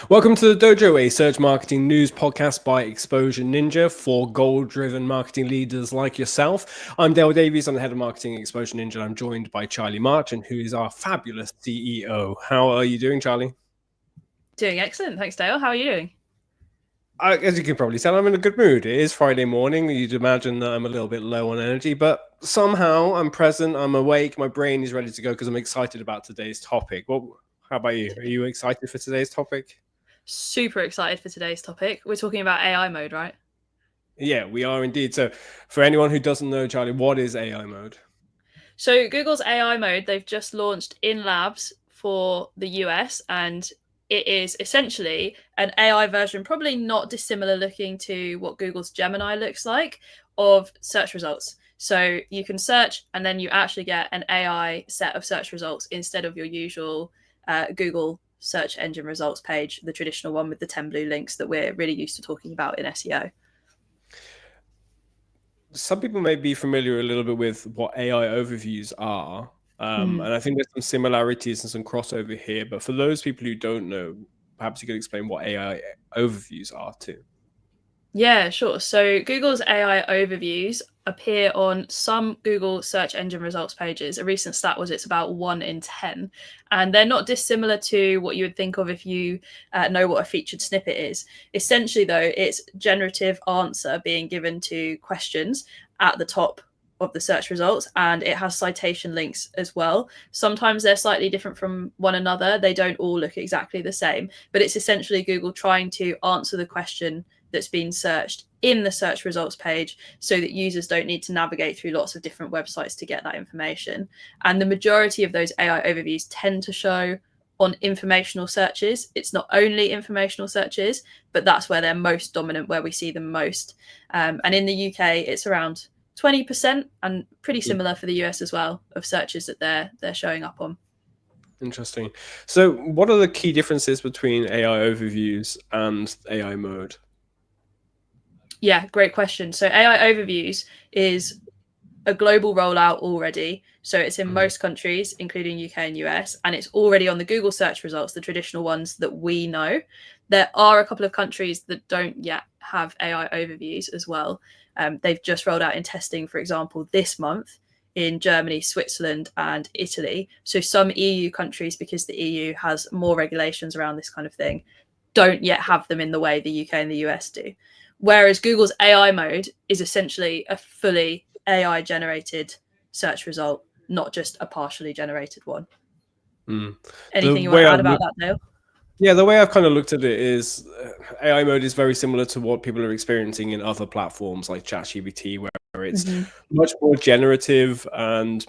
Welcome to the Dojo, a search marketing news podcast by Exposure Ninja for goal-driven marketing leaders like yourself. I'm Dale Davies, I'm the head of marketing at Exposure Ninja. I'm joined by Charlie Marchant, who is our fabulous CEO. How are you doing, Charlie? Doing excellent. Thanks, Dale. How are you doing? As you can probably tell, I'm in a good mood. It is Friday morning. You'd imagine that I'm a little bit low on energy, but somehow I'm present, I'm awake, my brain is ready to go because I'm excited about today's topic. How about you? Are you excited for today's topic? Super excited for today's topic. We're talking about AI mode, right? Yeah, we are indeed. So for anyone who doesn't know, Charlie, what is AI mode? So Google's AI mode, they've just launched in labs for the US, and it is essentially an AI version, probably not dissimilar looking to what Google's Gemini looks like, of search results. So you can search and then you actually get an AI set of search results instead of your usual Google search engine results page, the traditional one with the 10 blue links that we're really used to talking about in SEO. Some people may be familiar a little bit with what AI overviews are. And I think there's some similarities and some crossover here. But for those people who don't know, perhaps you could explain what AI overviews are too. Yeah, sure. So Google's AI overviews appear on some Google search engine results pages. A recent stat was it's about 1 in 10. And they're not dissimilar to what you would think of if you know what a featured snippet is. Essentially, though, it's generative answer being given to questions at the top of the search results, and it has citation links as well. Sometimes they're slightly different from one another. They don't all look exactly the same, but it's essentially Google trying to answer the question that's been searched in the search results page so that users don't need to navigate through lots of different websites to get that information. And the majority of those AI overviews tend to show on informational searches. It's not only informational searches, but that's where they're most dominant, where we see them most. And in the UK, it's around 20%, and pretty similar for the US as well, of searches that they're showing up on. Interesting. So what are the key differences between AI overviews and AI mode? Yeah, great question. So AI overviews is a global rollout already. So it's in most countries, including UK and US, and it's already on the Google search results, the traditional ones that we know. There are a couple of countries that don't yet have AI overviews as well. They've just rolled out in testing, for example, this month in Germany, Switzerland, and Italy. So some EU countries, because the EU has more regulations around this kind of thing, don't yet have them in the way the UK and the US do. Whereas Google's AI mode is essentially a fully AI generated search result, not just a partially generated one. Anything you want to add about that, Dale? Yeah, the way I've kind of looked at it is AI mode is very similar to what people are experiencing in other platforms like ChatGPT, where it's much more generative. And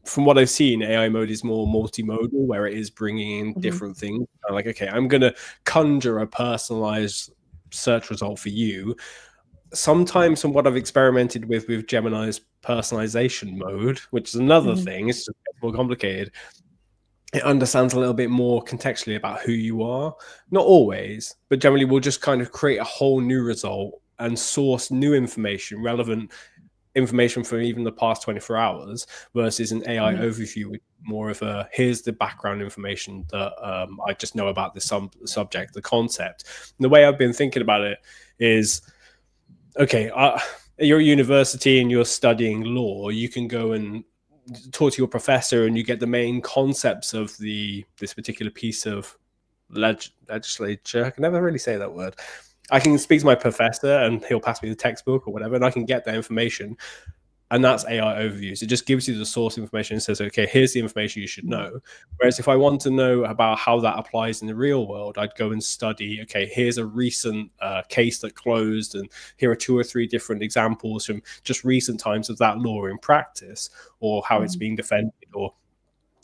from what I've seen, AI mode is more multimodal, where it is bringing in different things. Like, okay, I'm going to conjure a personalized search result for you. Sometimes from what I've experimented with Gemini's personalization mode, which is another thing, it's just more complicated. It understands a little bit more contextually about who you are. Not always, but generally we'll just kind of create a whole new result and source new information, relevant information from even the past 24 hours versus an AI overview with more of a, here's the background information that I just know about the subject, the concept. And the way I've been thinking about it is, okay, you're at university and you're studying law, you can go and talk to your professor and you get the main concepts of this particular piece of legislature. I can never really say that word. I can speak to my professor and he'll pass me the textbook or whatever, and I can get that information. And that's AI overviews. It just gives you the source information and says, okay, here's the information you should know. Whereas if I want to know about how that applies in the real world, I'd go and study, okay, here's a recent case that closed, and here are 2 or 3 different examples from just recent times of that law in practice, or how it's being defended, or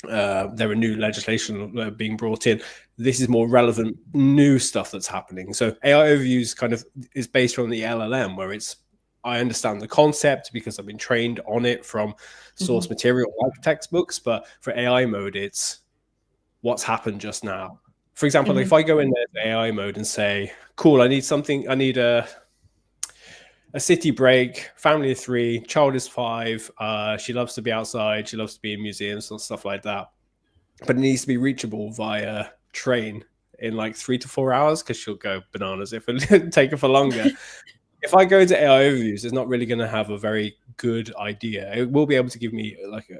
there are new legislation being brought in. This is more relevant new stuff that's happening. So AI overviews kind of is based on the LLM, where I understand the concept because I've been trained on it from source material like textbooks, but for AI mode, it's what's happened just now. For example, if I go in there AI mode and say, cool, I need a city break, family of 3, child is 5, she loves to be outside, she loves to be in museums and stuff like that, but it needs to be reachable via train in like 3 to 4 hours because she'll go bananas if it take her for longer. If I go into AI overviews, it's not really going to have a very good idea. It will be able to give me like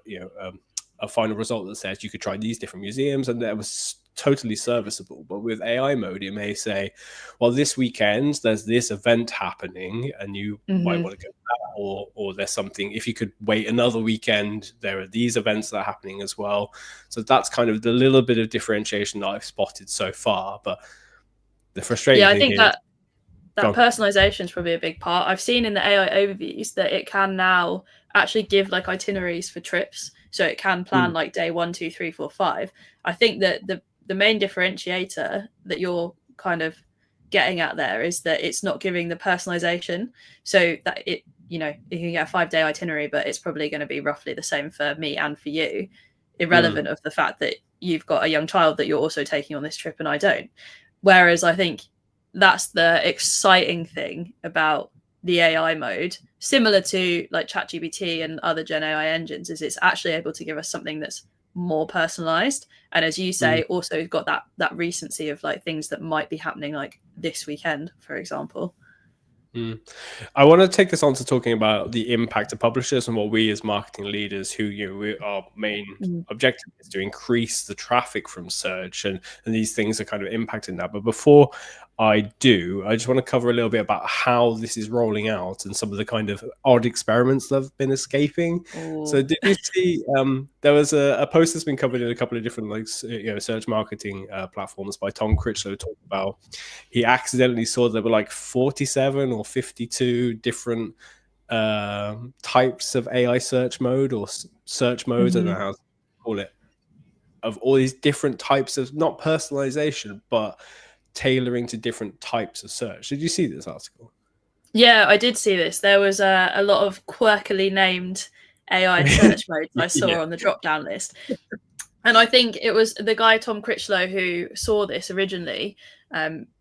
a final result that says you could try these different museums, and that was totally serviceable. But with AI mode, it may say, well, this weekend there's this event happening and you might want to go to that, or there's something, if you could wait another weekend, there are these events that are happening as well. So that's kind of the little bit of differentiation that I've spotted so far. But the frustrating thing I think here that personalization is probably a big part. I've seen in the AI overviews that it can now actually give like itineraries for trips, so it can plan like day 1, 2, 3, 4, 5. I think that the main differentiator that you're kind of getting at there is that it's not giving the personalization, so that it, you know, you can get a 5-day itinerary, but it's probably going to be roughly the same for me and for you, irrelevant of the fact that you've got a young child that you're also taking on this trip and I don't. Whereas I think that's the exciting thing about the AI mode, similar to like ChatGPT and other Gen AI engines, is it's actually able to give us something that's more personalized. And as you say, also got that recency of like things that might be happening like this weekend, for example. I want to take this on to talking about the impact of publishers and what we as marketing leaders, who, you know, our main objective is to increase the traffic from search, and these things are kind of impacting that. But before I do, I just want to cover a little bit about how this is rolling out and some of the kind of odd experiments that have been escaping. So did you see there was a post that's been covered in a couple of different like search marketing platforms by Tom Critchlow, talking about he accidentally saw there were like 47 or 52 different types of AI search mode or search modes, I don't know how to call it, of all these different types of, not personalization, but tailoring to different types of search. Did you see this article? Yeah, I did see this. There was a lot of quirkily named AI search modes I saw on the drop-down list. And I think it was the guy, Tom Critchlow, who saw this originally.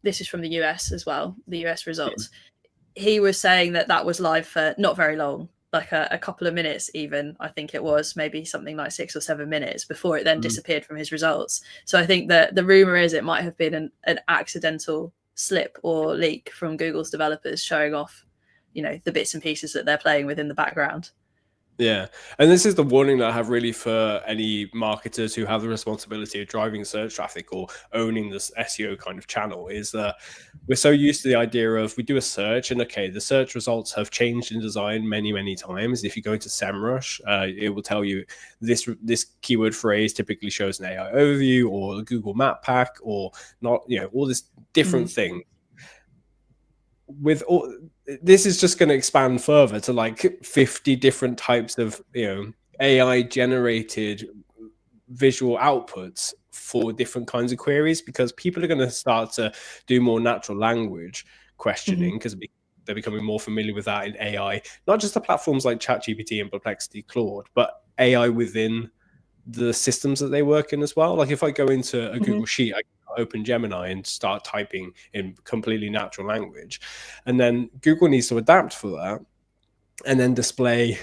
This is from the US as well, the US results. He was saying that was live for not very long, like a couple of minutes even. I think it was maybe something like 6 or 7 minutes before it then disappeared from his results. So I think that the rumor is it might have been an accidental slip or leak from Google's developers showing off, you know, the bits and pieces that they're playing with in the background. Yeah, and this is the warning that I have really for any marketers who have the responsibility of driving search traffic or owning this SEO kind of channel, is that we're so used to the idea of we do a search and okay, the search results have changed in design many times. If you go into SEMrush, it will tell you this keyword phrase typically shows an AI overview or a Google map pack or not, you know, all this different thing. With all this is just going to expand further to like 50 different types of, you know, AI generated visual outputs for different kinds of queries, because people are going to start to do more natural language questioning because they're becoming more familiar with that in AI, not just the platforms like ChatGPT and Perplexity, Claude, but AI within the systems that they work in as well. Like if I go into a Google Sheet, I can open Gemini and start typing in completely natural language, and then Google needs to adapt for that and then display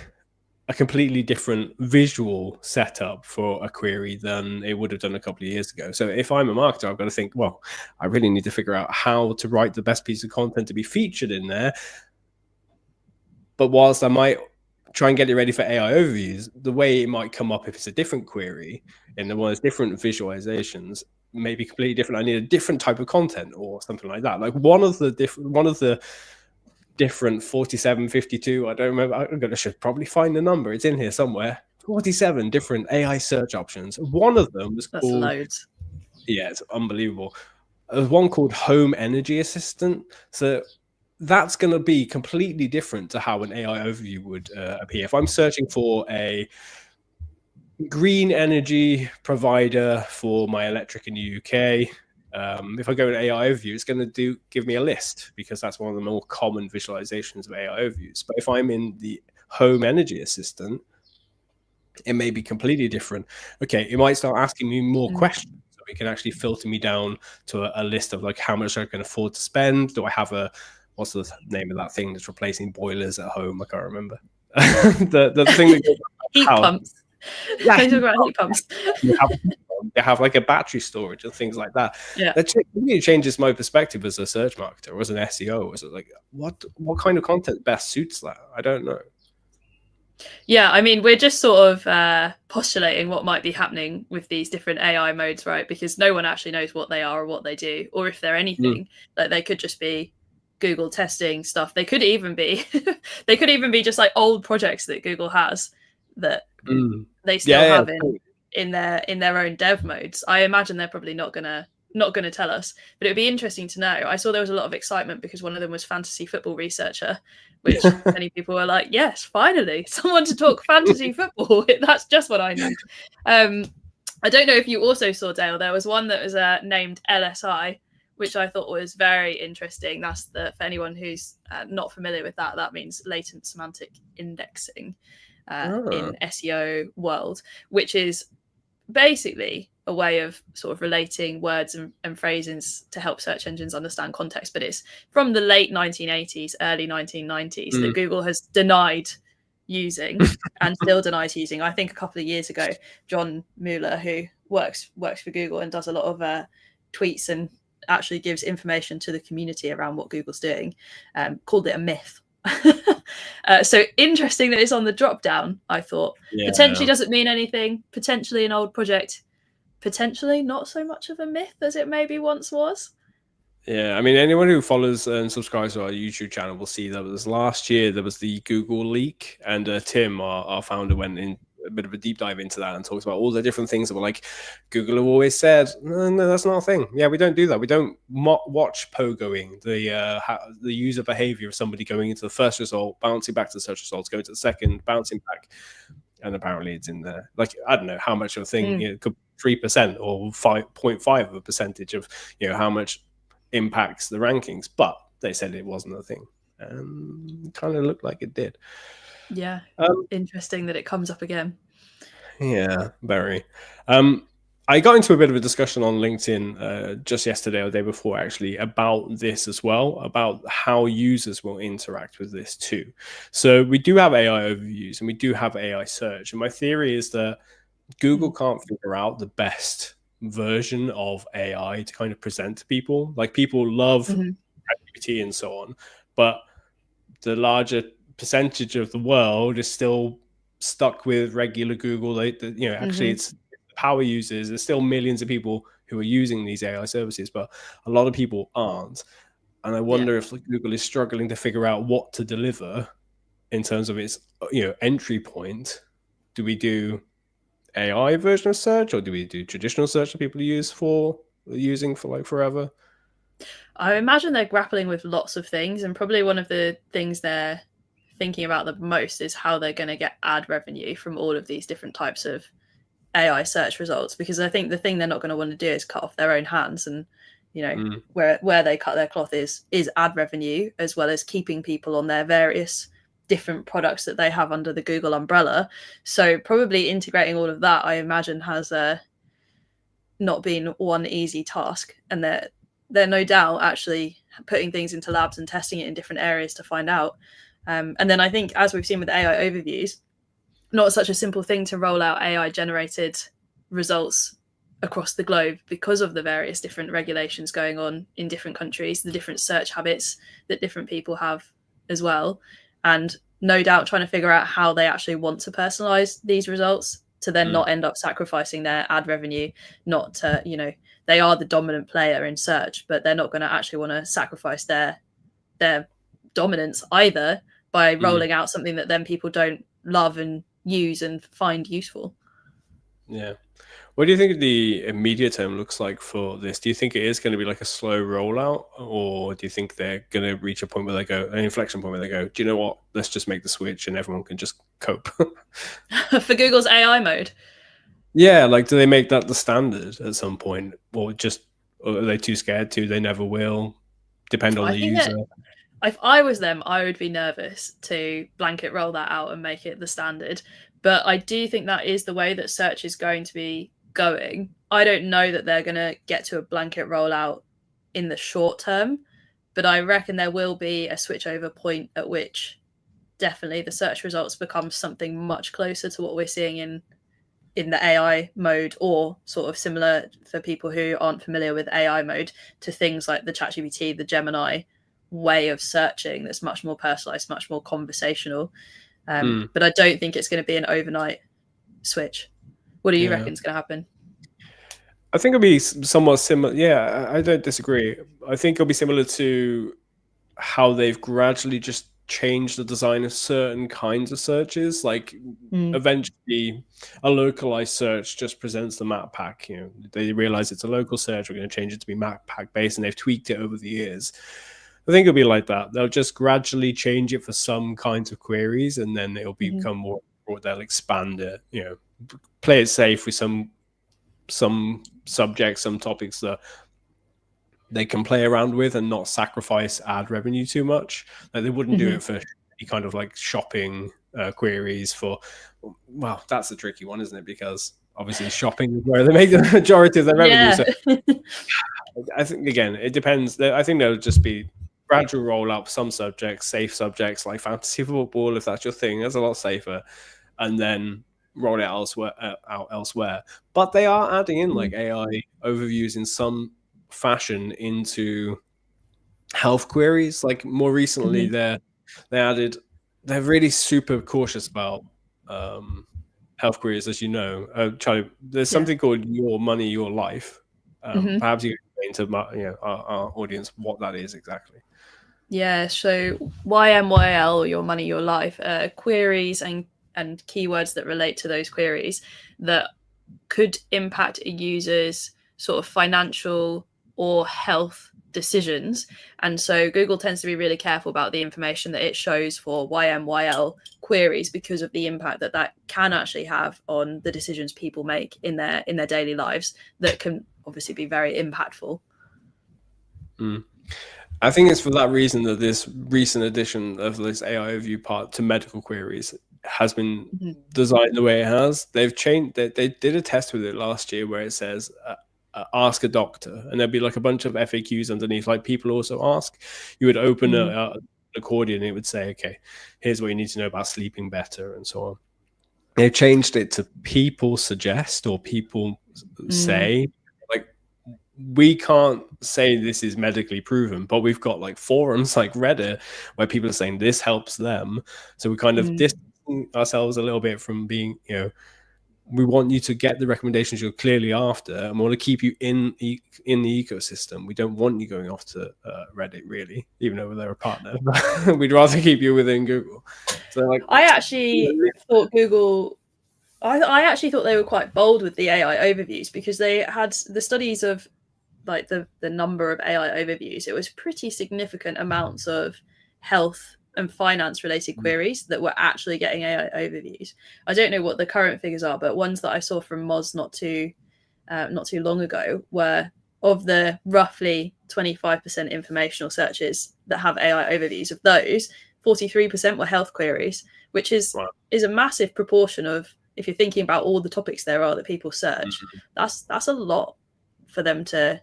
a completely different visual setup for a query than it would have done a couple of years ago. So if I'm a marketer, I've got to think, well, I really need to figure out how to write the best piece of content to be featured in there. But whilst I might try and get it ready for AI overviews, the way it might come up if it's a different query and one has different visualizations may be completely different. I need a different type of content or something like that. Like one of the different 47, 52, I don't remember, I should probably find the number, it's in here somewhere, 47 different AI search options. One of them was That's called loads. Yeah, it's unbelievable. There's one called Home Energy Assistant. So that's going to be completely different to how an AI overview would appear. If I'm searching for a green energy provider for my electric in the UK, if I go in AI overview, it's going to give me a list, because that's one of the more common visualizations of AI overviews. But if I'm in the Home Energy Assistant, it may be completely different. Okay, it might start asking me more questions. So it can actually filter me down to a list of like how much I can afford to spend. Do I have what's the name of that thing that's replacing boilers at home? I can't remember. the thing that goes heat pumps. Yeah, talk about heat pumps. They have like a battery storage and things like that. Yeah. That really changes my perspective as a search marketer or as an SEO. Is it like what kind of content best suits that? I don't know. Yeah, I mean, we're just sort of postulating what might be happening with these different AI modes, right? Because no one actually knows what they are or what they do, or if they're anything. Like they could just be Google testing stuff. They could even be they could even be just like old projects that Google has that they still have in their own dev modes. I imagine they're probably not gonna tell us, but it would be interesting to know. I saw there was a lot of excitement because one of them was fantasy football researcher, which many people were like, yes, finally someone to talk fantasy football. That's just what I need. I don't know if you also saw, Dale, there was one that was named LSI, which I thought was very interesting. That's for anyone who's not familiar with that, that means latent semantic indexing in SEO world, which is basically a way of sort of relating words and phrases to help search engines understand context. But it's from the late 1980s, early 1990s that Google has denied using and still denies using. I think a couple of years ago, John Mueller, who works for Google and does a lot of tweets and actually gives information to the community around what Google's doing, called it a myth. So interesting that it's on the drop down. I thought potentially doesn't mean anything, potentially an old project, potentially not so much of a myth as it maybe once was. Yeah, I mean, anyone who follows and subscribes to our YouTube channel will see that was last year there was the Google leak, and Tim, our founder, went in a bit of a deep dive into that and talks about all the different things that were like, Google have always said, no, that's not a thing. Yeah, we don't do that. We don't watch pogoing, the user behavior of somebody going into the first result, bouncing back to the search results, going to the second, bouncing back. And apparently it's in there. Like, I don't know how much of a thing, it could be 3% or 5.5 of a percentage of, how much impacts the rankings, but they said it wasn't a thing, and it kind of looked like it did. Yeah, interesting that it comes up again. Yeah, very. I got into a bit of a discussion on LinkedIn just yesterday or the day before, actually, about this as well, about how users will interact with this too. So we do have AI overviews and we do have AI search, and my theory is that Google can't figure out the best version of AI to kind of present to people. Like, people love ChatGPT and so on, but the larger percentage of the world is still stuck with regular Google. Actually, it's power users. There's still millions of people who are using these AI services, but a lot of people aren't. And I wonder if Google is struggling to figure out what to deliver in terms of its entry point. Do we do AI version of search, or do we do traditional search that people using for like forever? I imagine they're grappling with lots of things, and probably one of the things they're thinking about the most is how they're going to get ad revenue from all of these different types of AI search results, because I think the thing they're not going to want to do is cut off their own hands, and where they cut their cloth is ad revenue, as well as keeping people on their various different products that they have under the Google umbrella. So probably integrating all of that, I imagine, has not been one easy task, and they're no doubt actually putting things into labs and testing it in different areas to find out. And then I think, as we've seen with AI overviews, not such a simple thing to roll out AI generated results across the globe because of the various different regulations going on in different countries, the different search habits that different people have as well. And no doubt trying to figure out how they actually want to personalize these results to then not end up sacrificing their ad revenue, not to, they are the dominant player in search, but they're not going to actually want to sacrifice their dominance either by rolling out something that then people don't love and use and find useful. Yeah. What do you think the immediate term looks like for this? Do you think it is going to be like a slow rollout, or do you think they're going to reach a point where an inflection point where they go, do you know what? Let's just make the switch and everyone can just cope. For Google's AI mode? Yeah, like, do they make that the standard at some point, or are they too scared to? They never will. Depend on the user. If I was them, I would be nervous to blanket roll that out and make it the standard. But I do think that is the way that search is going to be going. I don't know that they're going to get to a blanket rollout in the short term, but I reckon there will be a switchover point at which definitely the search results become something much closer to what we're seeing in in the AI mode, or sort of similar for people who aren't familiar with AI mode, to things like the ChatGPT, the Gemini way of searching that's much more personalized, much more conversational. But I don't think it's going to be an overnight switch. What do you reckon is going to happen? I think it'll be somewhat similar. Yeah, I don't disagree. I think it'll be similar to how they've gradually just changed the design of certain kinds of searches. Like eventually, a localized search just presents the map pack. You know, they realize it's a local search. We're going to change it to be map pack based, and they've tweaked it over the years. I think it'll be like that. They'll just gradually change it for some kinds of queries, and then it'll become more. Or they'll expand it. You know, play it safe with some subjects, some topics that they can play around with and not sacrifice ad revenue too much. Like they wouldn't do it for any kind of like shopping queries for. Well, that's a tricky one, isn't it? Because obviously shopping is where they make the majority of their revenue. So I think again, it depends. I think there'll just be gradual roll up some subjects, safe subjects like fantasy football, if that's your thing. That's a lot safer, and then roll it out elsewhere. But they are adding in like AI overviews in some fashion into health queries. Like more recently, they're really super cautious about health queries, as you know. Charlie, there's something called Your Money, Your Life. Perhaps you can explain to our audience what that is exactly. Yeah, so YMYL, Your Money, Your Life, queries and keywords that relate to those queries that could impact a user's sort of financial or health decisions. And so Google tends to be really careful about the information that it shows for YMYL queries because of the impact that can actually have on the decisions people make in their daily lives that can obviously be very impactful. I think it's for that reason that this recent addition of this AI overview part to medical queries has been designed the way it has. They've changed. They did a test with it last year where it says ask a doctor, and there'd be like a bunch of FAQs underneath, like people also ask. You would open an accordion, and it would say, okay, here's what you need to know about sleeping better, and so on. They've changed it to people suggest or people say. We can't say this is medically proven, but we've got like forums like Reddit where people are saying this helps them. So we kind of distancing ourselves a little bit from being, we want you to get the recommendations you're clearly after, and we want to keep you in the ecosystem. We don't want you going off to Reddit, really, even though they're a partner. We'd rather keep you within Google. So, like, I actually thought Google. I actually thought they were quite bold with the AI overviews because they had the studies of like the number of AI overviews. It was pretty significant amounts of health and finance related queries that were actually getting AI overviews. I don't know what the current figures are, but ones that I saw from Moz not too long ago were of the roughly 25% informational searches that have AI overviews. Of those, 43% were health queries, which is a massive proportion of, if you're thinking about all the topics there are that people search, that's a lot for them to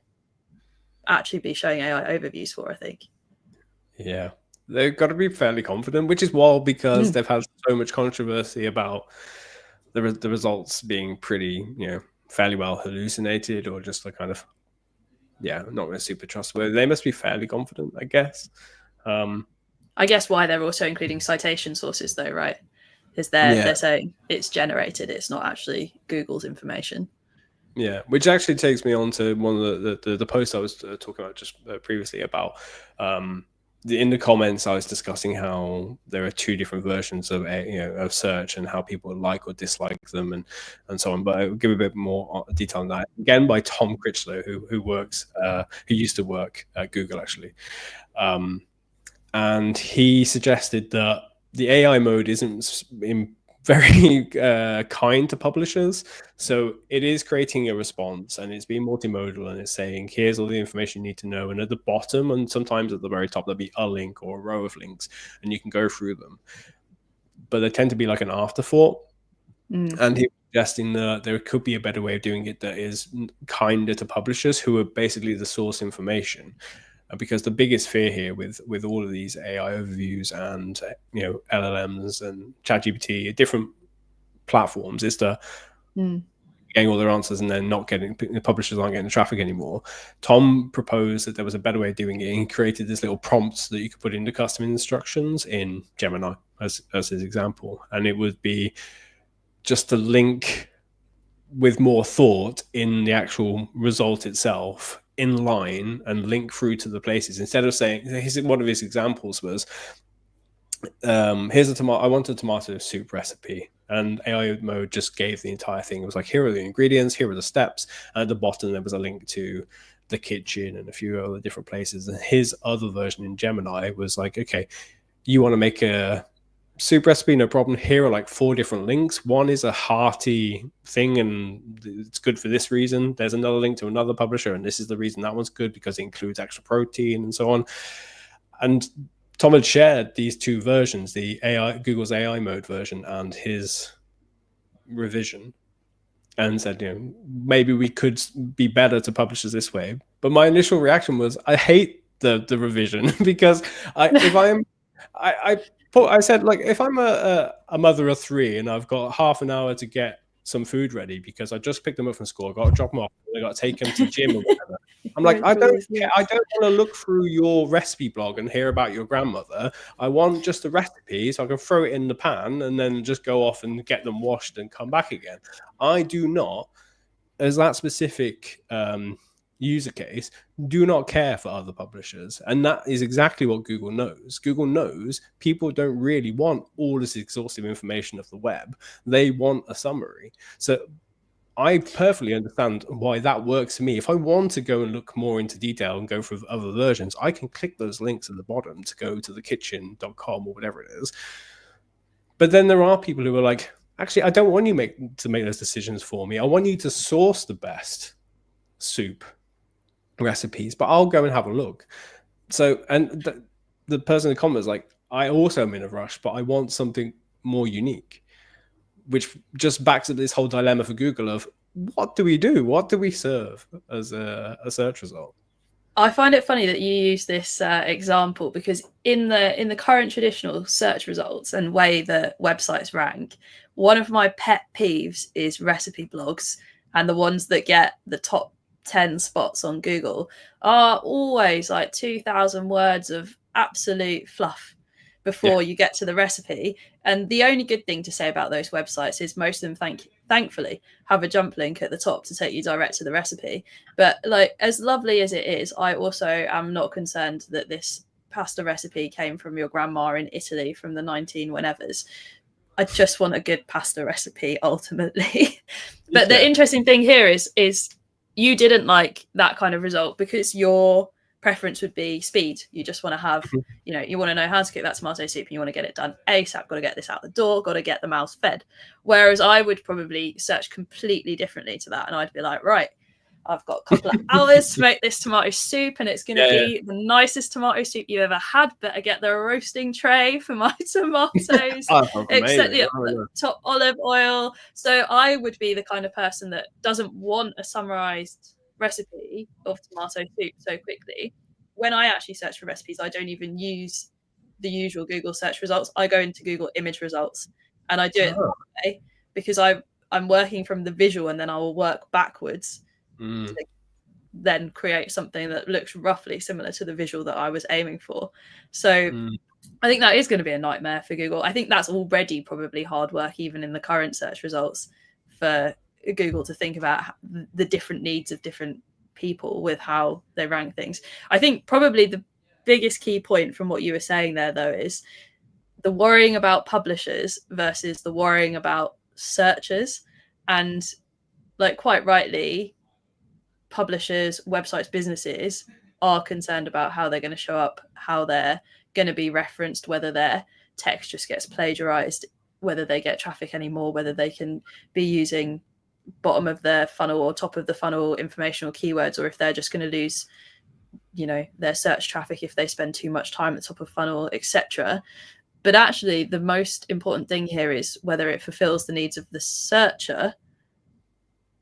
actually be showing AI overviews for, I think. Yeah, they've got to be fairly confident, which is wild because they've had so much controversy about the results being pretty, fairly well hallucinated or just a kind of, not really super trustworthy. They must be fairly confident, I guess. I guess why they're also including citation sources, though, right? Is they're saying it's generated, it's not actually Google's information. Yeah, which actually takes me on to one of the posts I was talking about just previously about in the comments. I was discussing how there are two different versions of of search and how people like or dislike them and so on. But I'll give a bit more detail on that. Again, by Tom Critchlow, who used to work at Google actually, and he suggested that the AI mode isn't very kind to publishers. So it is creating a response and it's being multimodal and it's saying, here's all the information you need to know. And at the bottom and sometimes at the very top, there'll be a link or a row of links and you can go through them. But they tend to be like an afterthought. And he was suggesting that there could be a better way of doing it that is kinder to publishers who are basically the source information. Because the biggest fear here with all of these AI overviews and LLMs and ChatGPT, different platforms, is that getting all their answers and then not getting, the publishers aren't getting the traffic anymore. Tom proposed that there was a better way of doing it. He created this little prompts that you could put into custom instructions in Gemini as his example. And it would be just a link with more thought in the actual result itself, in line, and link through to the places. Instead of saying, one of his examples was, here's a tomato, I want a tomato soup recipe, and AI mode just gave the entire thing. It was like, here are the ingredients, here are the steps, and at the bottom there was a link to the kitchen and a few other different places. And his other version in Gemini was like, okay, you want to make a soup recipe, no problem. Here are like 4 different links. One is a hearty thing and it's good for this reason. There's another link to another publisher, and this is the reason that one's good, because it includes extra protein and so on. And Tom had shared these 2 versions, the Google's AI mode version and his revision, and said, maybe we could be better to publishers this way. But my initial reaction was, I hate the revision because I said, like, if I'm a mother of 3 and I've got half an hour to get some food ready because I just picked them up from school, I got to drop them off, I got to take them to the gym or whatever. I'm like, I don't want to look through your recipe blog and hear about your grandmother. I want just the recipe so I can throw it in the pan and then just go off and get them washed and come back again. I do not, as that specific user case, do not care for other publishers. And that is exactly what Google knows. Google knows people don't really want all this exhaustive information of the web. They want a summary. So I perfectly understand why that works for me. If I want to go and look more into detail and go for other versions, I can click those links at the bottom to go to thekitchen.com or whatever it is. But then there are people who are like, actually, I don't want you to make those decisions for me. I want you to source the best soup recipes, but I'll go and have a look. So, and the person in the comment is like, I also am in a rush, but I want something more unique, which just backs up this whole dilemma for Google of, what do we do? What do we serve as a search result? I find it funny that you use this example, because in the current traditional search results and way that websites rank, one of my pet peeves is recipe blogs, and the ones that get the top 10 spots on Google are always like 2,000 words of absolute fluff before you get to the recipe. And the only good thing to say about those websites is most of them, thankfully, have a jump link at the top to take you direct to the recipe. But like, as lovely as it is, I also am not concerned that this pasta recipe came from your grandma in Italy from the 19 whenevers. I just want a good pasta recipe ultimately. But the interesting thing here is you didn't like that kind of result because your preference would be speed. You just want to have, you want to know how to cook that tomato soup and you want to get it done ASAP, got to get this out the door, got to get the mouse fed. Whereas I would probably search completely differently to that. And I'd be like, right, I've got a couple of hours to make this tomato soup, and it's going to be the nicest tomato soup you ever had. Better get the roasting tray for my tomatoes, except the top olive oil. So I would be the kind of person that doesn't want a summarized recipe of tomato soup so quickly. When I actually search for recipes, I don't even use the usual Google search results. I go into Google image results, and I do it that way because I'm working from the visual, and then I will work backwards to then create something that looks roughly similar to the visual that I was aiming for. So I think that is going to be a nightmare for Google. I think that's already probably hard work, even in the current search results, for Google to think about the different needs of different people with how they rank things. I think probably the biggest key point from what you were saying there, though, is the worrying about publishers versus the worrying about searchers. And like, quite rightly, publishers, websites, businesses are concerned about how they're going to show up, how they're going to be referenced, whether their text just gets plagiarized, whether they get traffic anymore, whether they can be using bottom of their funnel or top of the funnel informational keywords, or if they're just going to lose, their search traffic if they spend too much time at the top of funnel, etc. But actually, the most important thing here is whether it fulfills the needs of the searcher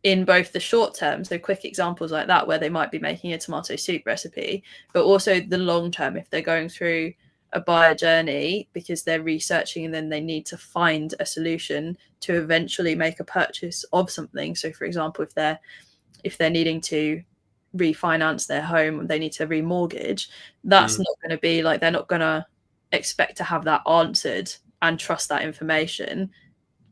in both the short term, so quick examples like that, where they might be making a tomato soup recipe, but also the long term, if they're going through a buyer journey because they're researching and then they need to find a solution to eventually make a purchase of something. So for example, if they're needing to refinance their home, they need to remortgage, that's not going to be like, they're not going to expect to have that answered and trust that information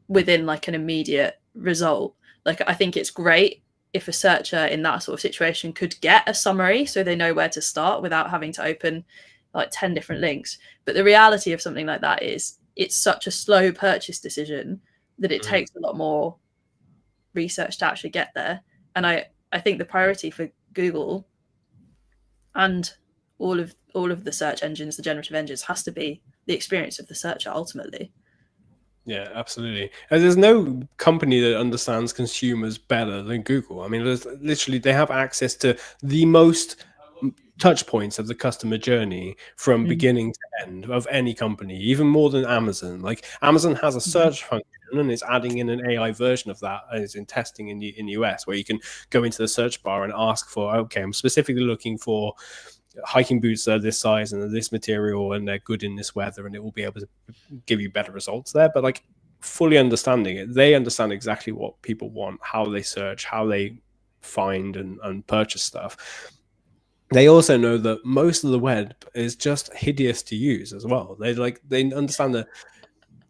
within like an immediate result. Like, I think it's great if a searcher in that sort of situation could get a summary so they know where to start without having to open like 10 different links. But the reality of something like that is it's such a slow purchase decision that it takes a lot more research to actually get there. And I think the priority for Google and all of the search engines, the generative engines, has to be the experience of the searcher ultimately. Yeah, absolutely. And there's no company that understands consumers better than Google. I mean, there's literally, they have access to the most touch points of the customer journey from beginning to end of any company, even more than Amazon. Like, Amazon has a search function and it's adding in an AI version of that, and it's in testing in the US, where you can go into the search bar and ask for, okay, I'm specifically looking for hiking boots that are this size and this material and they're good in this weather, and it will be able to give you better results there. But like, fully understanding it, they understand exactly what people want, how they search, how they find and purchase stuff. They also know that most of the web is just hideous to use as well. They understand that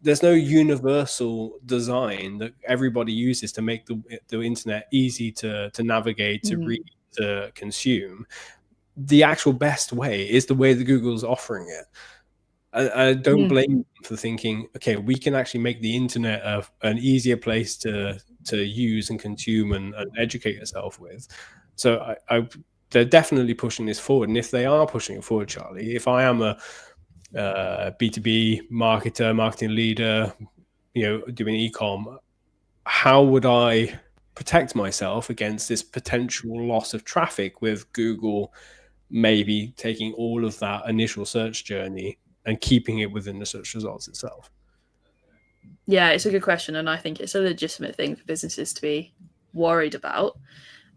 there's no universal design that everybody uses to make the internet easy to navigate, to read, to consume. The actual best way is the way that Google's offering it. I don't blame them for thinking, okay, we can actually make the internet an easier place to use and consume and educate yourself with. So they're definitely pushing this forward. And if they are pushing it forward, Charlie, if I am a B2B marketer, marketing leader, doing e-com, how would I protect myself against this potential loss of traffic with Google maybe taking all of that initial search journey and keeping it within the search results itself? Yeah, it's a good question. And I think it's a legitimate thing for businesses to be worried about.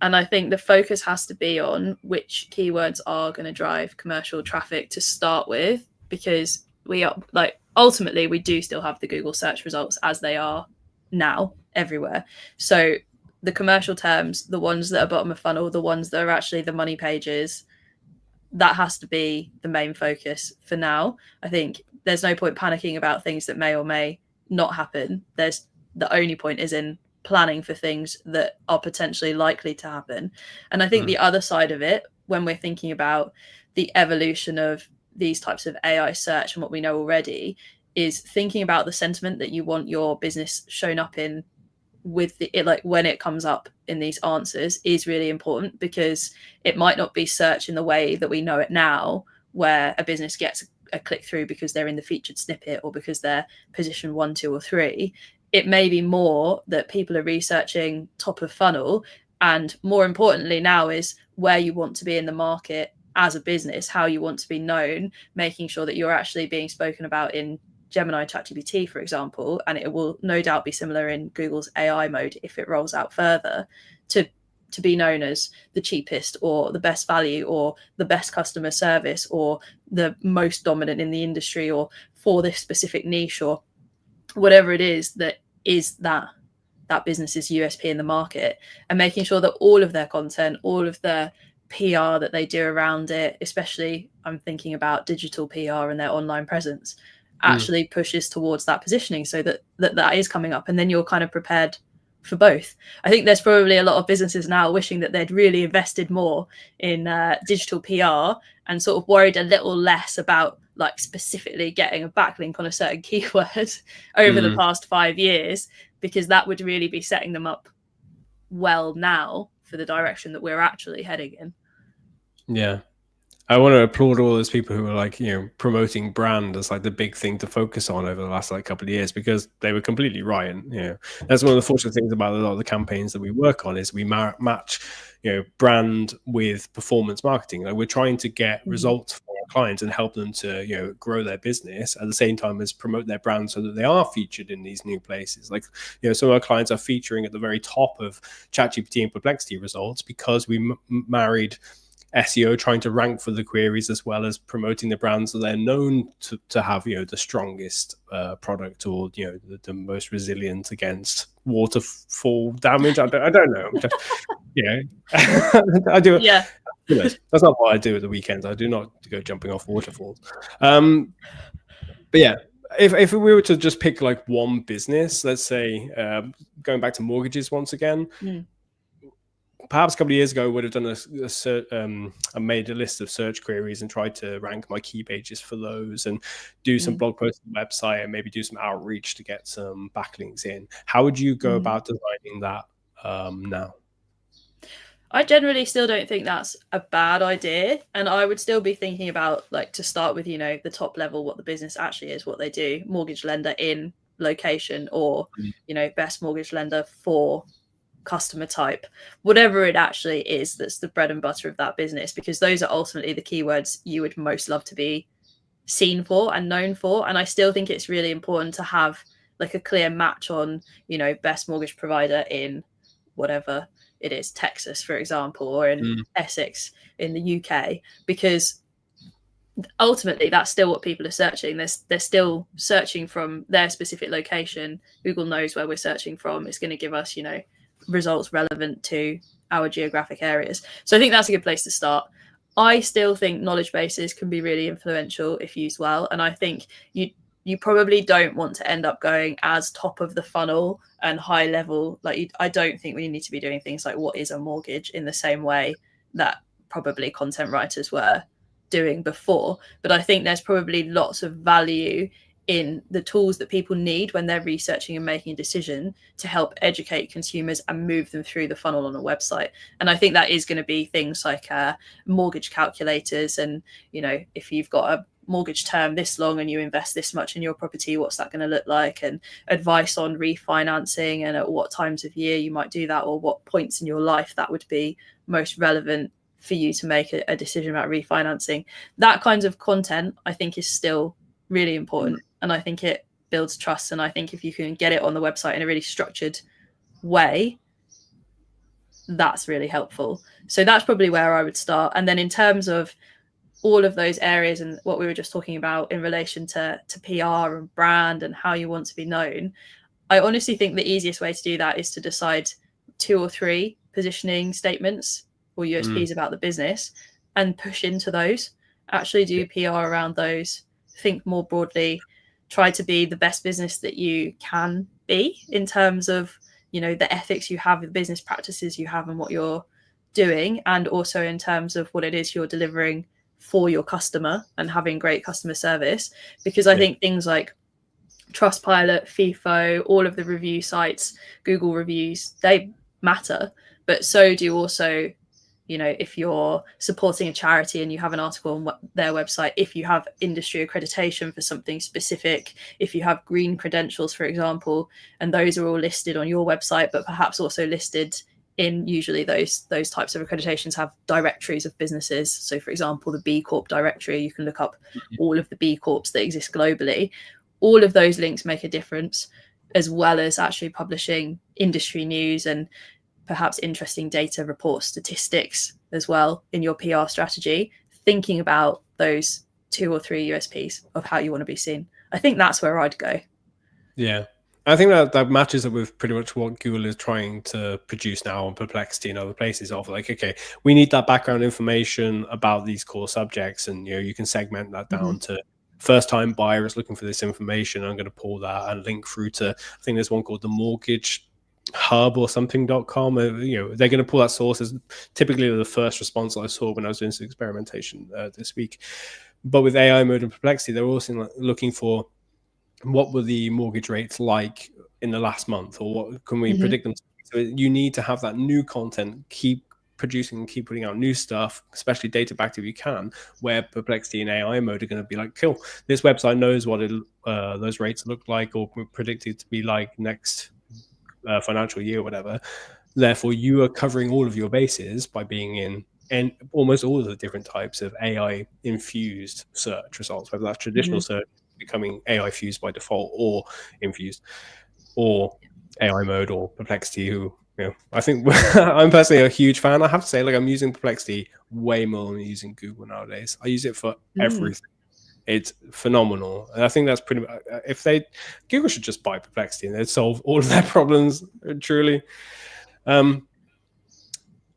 And I think the focus has to be on which keywords are going to drive commercial traffic to start with, because we are like, ultimately, we do still have the Google search results as they are now everywhere. So the commercial terms, the ones that are bottom of funnel, the ones that are actually the money pages, that has to be the main focus for now. I think there's no point panicking about things that may or may not happen. The only point is in planning for things that are potentially likely to happen. And I think the other side of it, when we're thinking about the evolution of these types of AI search and what we know already, is thinking about the sentiment that you want your business shown up in with it, like when it comes up in these answers, is really important, because it might not be search in the way that we know it now, where a business gets a click through because they're in the featured snippet or because they're position 1, 2, or 3. It may be more that people are researching top of funnel, and more importantly now is where you want to be in the market as a business, how you want to be known, making sure that you're actually being spoken about in Gemini, ChatGPT, for example, and it will no doubt be similar in Google's AI mode if it rolls out further, to be known as the cheapest or the best value or the best customer service or the most dominant in the industry or for this specific niche or whatever it is that business's USP in the market, and making sure that all of their content, all of the PR that they do around it, especially I'm thinking about digital PR and their online presence, actually pushes towards that positioning, so that is coming up, and then you're kind of prepared for both. I think there's probably a lot of businesses now wishing that they'd really invested more in digital PR and sort of worried a little less about like specifically getting a backlink on a certain keyword over the past 5 years, because that would really be setting them up well now for the direction that we're actually heading in. Yeah. I want to applaud all those people who are like, promoting brand as like the big thing to focus on over the last like couple of years, because they were completely right. And that's one of the fortunate things about a lot of the campaigns that we work on, is we match brand with performance marketing. Like, we're trying to get results for our clients and help them to grow their business at the same time as promote their brand, so that they are featured in these new places. Like, some of our clients are featuring at the very top of ChatGPT and Perplexity results because we married SEO, trying to rank for the queries as well as promoting the brands that they're known to have, the strongest product, or the most resilient against waterfall damage. I don't know. Just, I do. Yeah. That's not what I do at the weekends. I do not go jumping off waterfalls. But yeah, if we were to just pick like one business, let's say, going back to mortgages once again, perhaps a couple of years ago, I would have done I made a list of search queries and tried to rank my key pages for those, and do some blog posts on the website, and maybe do some outreach to get some backlinks in. How would you go about designing that now? I generally still don't think that's a bad idea. And I would still be thinking about, like, to start with, the top level, what the business actually is, what they do, mortgage lender in location, or, best mortgage lender for customer type, whatever it actually is that's the bread and butter of that business, because those are ultimately the keywords you would most love to be seen for and known for. And I still think it's really important to have like a clear match on, best mortgage provider in whatever it is, Texas, for example, or in Essex in the UK, because ultimately that's still what people are searching. They're still searching from their specific location. Google knows where we're searching from. It's going to give us, results relevant to our geographic areas. So I think that's a good place to start. I still think knowledge bases can be really influential if used well. And I think you probably don't want to end up going as top of the funnel and high level. Like, I don't think we need to be doing things like what is a mortgage in the same way that probably content writers were doing before. But I think there's probably lots of value in the tools that people need when they're researching and making a decision to help educate consumers and move them through the funnel on a website. And I think that is going to be things like mortgage calculators. And, if you've got a mortgage term this long and you invest this much in your property, what's that going to look like? And advice on refinancing, and at what times of year you might do that, or what points in your life that would be most relevant for you to make a decision about refinancing. That kind of content, I think, is still really important. And I think it builds trust. And I think if you can get it on the website in a really structured way, that's really helpful. So that's probably where I would start. And then in terms of all of those areas and what we were just talking about in relation to PR and brand and how you want to be known, I honestly think the easiest way to do that is to decide 2 or 3 positioning statements or USPs about the business and push into those. Actually do PR around those. Think more broadly. Try to be the best business that you can be in terms of, the ethics you have, the business practices you have, and what you're doing, and also in terms of what it is you're delivering for your customer and having great customer service. Because I think things like Trustpilot, FIFO, all of the review sites, Google reviews, they matter, but so do also, if you're supporting a charity and you have an article on their website, if you have industry accreditation for something specific, if you have green credentials, for example, and those are all listed on your website, but perhaps also listed in, usually those types of accreditations have directories of businesses. So for example, the B Corp directory, you can look up all of the B Corps that exist globally. All of those links make a difference, as well as actually publishing industry news and perhaps interesting data reports, statistics as well in your PR strategy, thinking about those 2 or 3 USPs of how you want to be seen. I think that's where I'd go. Yeah. I think that matches up with pretty much what Google is trying to produce now on Perplexity and other places, of like, okay, we need that background information about these core subjects, and you can segment that down to first-time buyers looking for this information. I'm going to pull that and link through to, I think there's one called the Mortgage Hub or something.com. They're going to pull that source as typically the first response I saw when I was doing some experimentation this week. But with AI mode and Perplexity, they're also looking for what were the mortgage rates like in the last month, or what can we predict them to be? So you need to have that new content, keep producing and keep putting out new stuff, especially data backed if you can, where Perplexity and AI mode are going to be like, cool, this website knows what those rates look like or predicted to be like next financial year or whatever. Therefore, you are covering all of your bases by being in and almost all of the different types of AI infused search results, whether that's traditional search becoming AI fused by default, or infused, or AI mode or Perplexity, who Yeah, I think I'm personally a huge fan. I have to say, like, I'm using Perplexity way more than using Google nowadays. I use it for everything. It's phenomenal, and I think that's pretty much, if Google should just buy Perplexity and they'd solve all of their problems. Truly.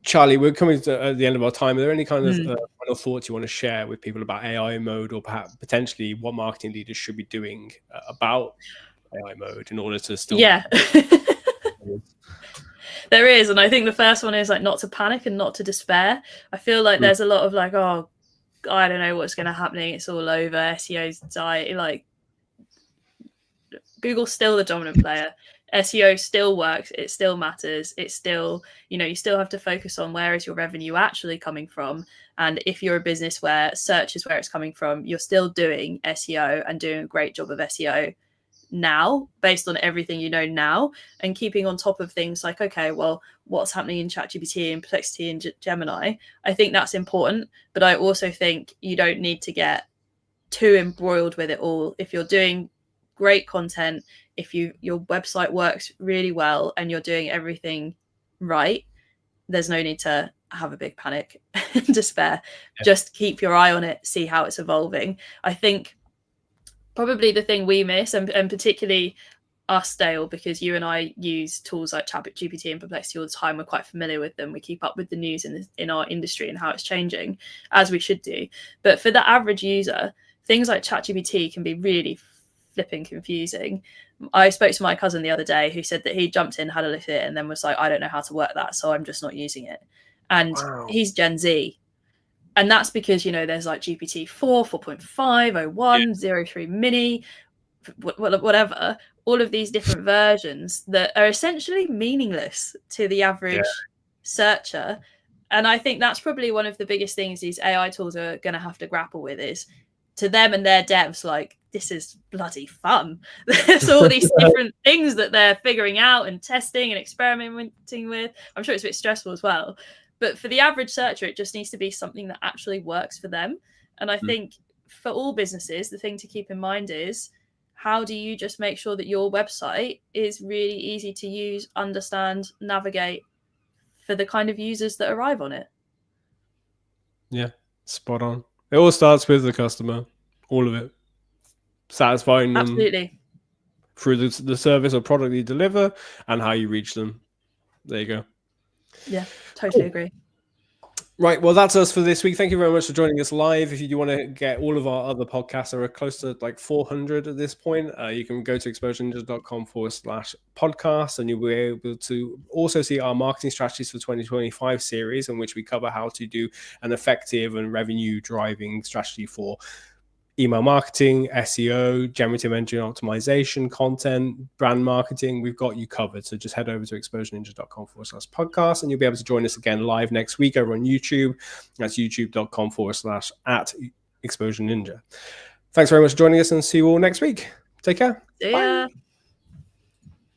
Charlie, we're coming to the end of our time. Are there any kind of final thoughts you want to share with people about AI mode, or perhaps potentially what marketing leaders should be doing about AI mode in order to still? Yeah. There is, and I think the first one is like not to panic and not to despair. I feel like there's a lot of like, oh, I don't know what's going to happen. It's all over. SEO's die. Like, Google's still the dominant player. SEO still works. It still matters. It's still, you still have to focus on where is your revenue actually coming from. And if you're a business where search is where it's coming from, you're still doing SEO and doing a great job of SEO now, based on everything you know now, and keeping on top of things like, okay, well, what's happening in ChatGPT and Perplexity and Gemini. I think that's important, but I also think you don't need to get too embroiled with it all. If you're doing great content, if your website works really well and you're doing everything right, there's no need to have a big panic and despair. Just keep your eye on it, see how it's evolving. I think probably the thing we miss, and particularly us, Dale, because you and I use tools like ChatGPT and Perplexity all the time. We're quite familiar with them. We keep up with the news in our industry and how it's changing, as we should do. But for the average user, things like ChatGPT can be really flipping confusing. I spoke to my cousin the other day who said that he jumped in, had a look at it, and then was like, I don't know how to work that, so I'm just not using it. And he's Gen Z. And that's because, there's like GPT 4, 4.5, 01, 03 mini, whatever, all of these different versions that are essentially meaningless to the average searcher. And I think that's probably one of the biggest things these AI tools are going to have to grapple with, is to them and their devs, like, this is bloody fun. There's all these different things that they're figuring out and testing and experimenting with. I'm sure it's a bit stressful as well. But for the average searcher, it just needs to be something that actually works for them. And I think for all businesses, the thing to keep in mind is, how do you just make sure that your website is really easy to use, understand, navigate for the kind of users that arrive on it? Yeah, spot on. It all starts with the customer, all of it. Satisfying them through the service or product you deliver and how you reach them. There you go. Yeah, totally agree. Right, well, that's us for this week. Thank you very much for joining us live. If you do want to get all of our other podcasts, there are close to like 400 at this point. You can go to exposureninja.com/podcast, and you'll be able to also see our marketing strategies for 2025 series, in which we cover how to do an effective and revenue driving strategy for email marketing, SEO, generative engine optimization, content, brand marketing. We've got you covered. So just head over to exposureninja.com/podcast, and you'll be able to join us again live next week over on YouTube. That's youtube.com/@exposureninja. Thanks very much for joining us, and see you all next week. Take care. See ya. Bye.